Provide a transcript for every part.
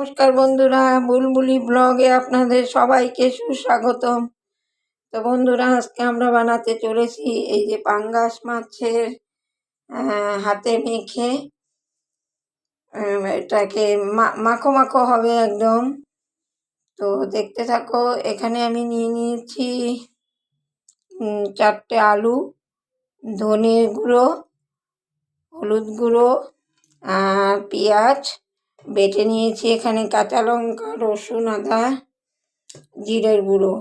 নমস্কার বন্ধুরা, বুলবুলি ব্লগে আপনাদের সবাইকে সুস্বাগতম। তো বন্ধুরা, আজকে আমরা বানাতে চলেছি এই যে পাঙ্গাস মাছের হাতে মেখে এটাকে মাখো মাখো হবে একদম। তো দেখতে থাকো। এখানে আমি নিয়ে নিয়েছি 4টে আলু, ধনে গুঁড়ো, হলুদ গুঁড়ো আর পেঁয়াজ বেটে নিয়েছি। এখানে কাঁচা লঙ্কা, রসুন, আদা, জিরের গুঁড়ো।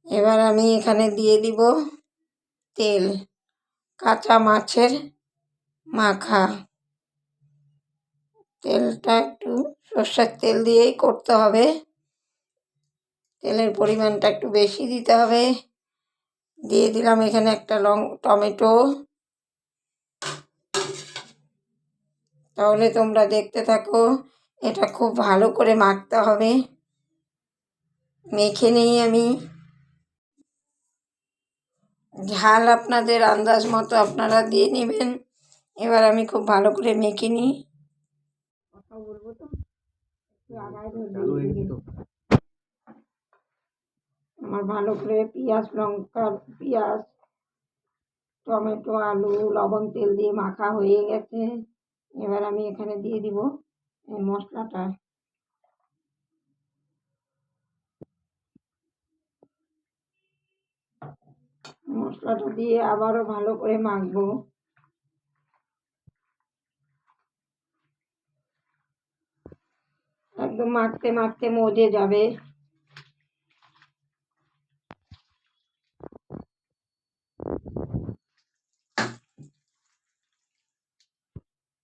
এবার আমি এখানে দিয়ে দিব তেল, কাঁচা মাছের মাখা। তেলটা একটু সর্ষের তেল দিয়েই করতে হবে। তেলের পরিমাণটা একটু বেশি দিতে হবে। দিয়ে দিলাম এখানে একটা টমেটো। তাহলে তোমরা দেখতে থাকো। এটা খুব ভালো করে মাখতে হবে। মেখে নিই আমি। ঝাল আপনাদের আন্দাজ মতো আপনারা দিয়ে নেবেন। এবার আমি খুব ভালো করে মেখে নিই। কথা বলবো তো আমার ভালো করে পেঁয়াজ, লঙ্কা, পেঁয়াজ, টমেটো, আলু, লবণ, তেল দিয়ে মাখা হয়ে গেছে। এবার আমি এখানে দিয়ে দিব এই মশলাটা। মশলাটা দিয়ে আবারও ভালো করে মাখবো। একদম মাখতে মাখতে মজে যাবে।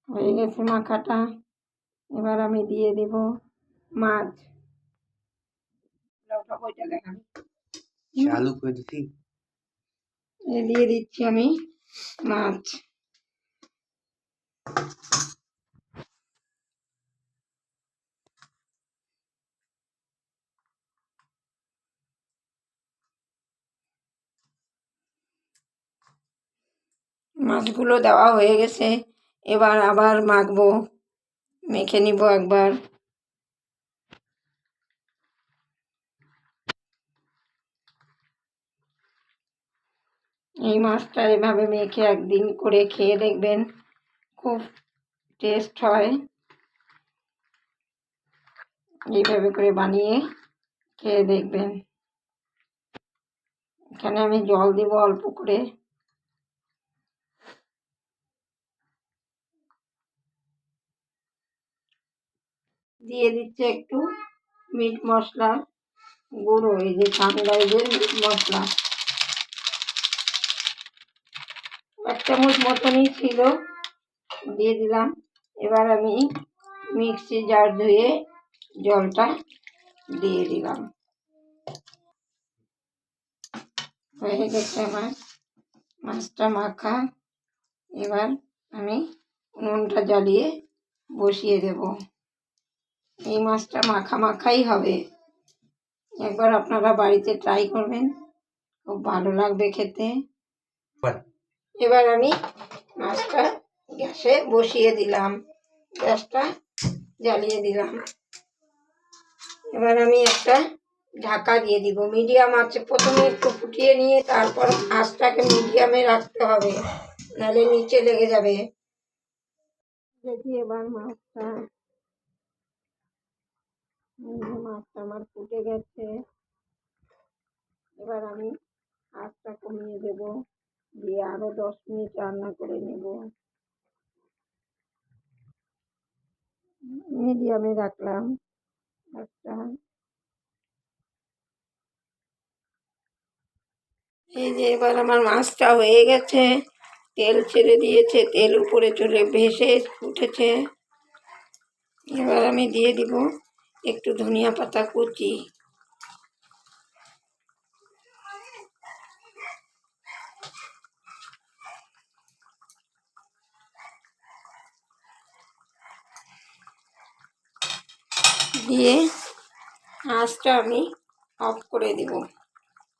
হয়ে গেছে মাখাটা। এবার আমি দিয়ে দেব মাছ। দিয়ে দিচ্ছি আমি মাছ। মাছগুলো দেওয়া হয়ে গেছে। এবার আবার মাখবো, মেখে নিব একবার। এই মাছটা এভাবে মেখে একদিন করে খেয়ে দেখবেন, খুব টেস্ট হয়। এইভাবে করে বানিয়ে খেয়ে দেখবেন। এখানে আমি জল দেব অল্প করে। দিয়ে দিচ্ছে একটু মিট মশলা গুঁড়ো, এই যে সানরাইজের মিট মশলা 1 চামচ মতনই ছিল, দিয়ে দিলাম। এবার আমি মিক্সি জার ধুয়ে জলটা দিয়ে দিলাম। হয়ে গেছে আমার মাছটা মাখা। এবার আমি উনুনটা জ্বালিয়ে বসিয়ে দেব। এই মাছটা মাখা মাখাই হবে। একবার আপনারা বাড়িতে ট্রাই করবেন, খুব ভালো লাগবে খেতে। এবার আমি মাছটা গ্যাসে বসিয়ে দিলাম, গ্যাসটা জ্বালিয়ে দিলাম। এবার আমি একটা ঢাকা দিয়ে দিব। মিডিয়াম আঁচে প্রথমে একটু ফুটিয়ে নিয়ে তারপর আঁচটাকে মিডিয়ামে রাখতে হবে, নাহলে নিচে লেগে যাবে। দেখি এবার মাছটা আমার ফুটে গেছে। এবার আমি আঁচটা কমিয়ে দেব, দিয়ে আরো 10 মিনিট রান্না করে নেব। মিডিয়ামে রাখলাম একটা। এই যে এবার আমার মাছটা হয়ে গেছে, তেল ছেড়ে দিয়েছে, তেল উপরে চলে ভেসে উঠেছে। এবার আমি দিয়ে দিব একটু ধনিয়া পাতা কুচি। দিয়ে মাছটা আমি অফ করে দিব।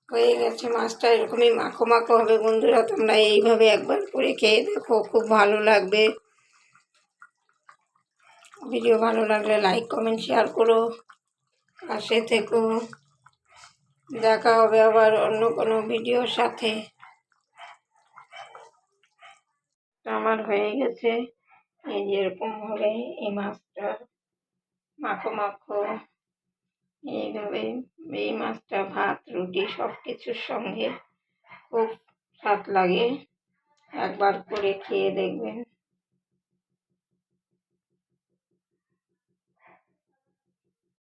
হয়ে গেছে মাছটা, এরকমই মাখো মাখো হবে। বন্ধুরা, তোমরা এইভাবে একবার করে খেয়ে দেখো, খুব ভালো লাগবে। ভিডিও ভালো লাগলে লাইক কমেন্ট শেয়ার করো, পাশে থেকো। দেখা হবে আবার অন্য কোনো ভিডিওর সাথে। আমার হয়ে গেছে, এই যে এরকম হবে এই মাছটা মাখো মাখো। এইভাবে এই মাছটা ভাত রুটি সব কিছুর সঙ্গে খুব স্বাদ লাগে, একবার করে খেয়ে দেখবেন।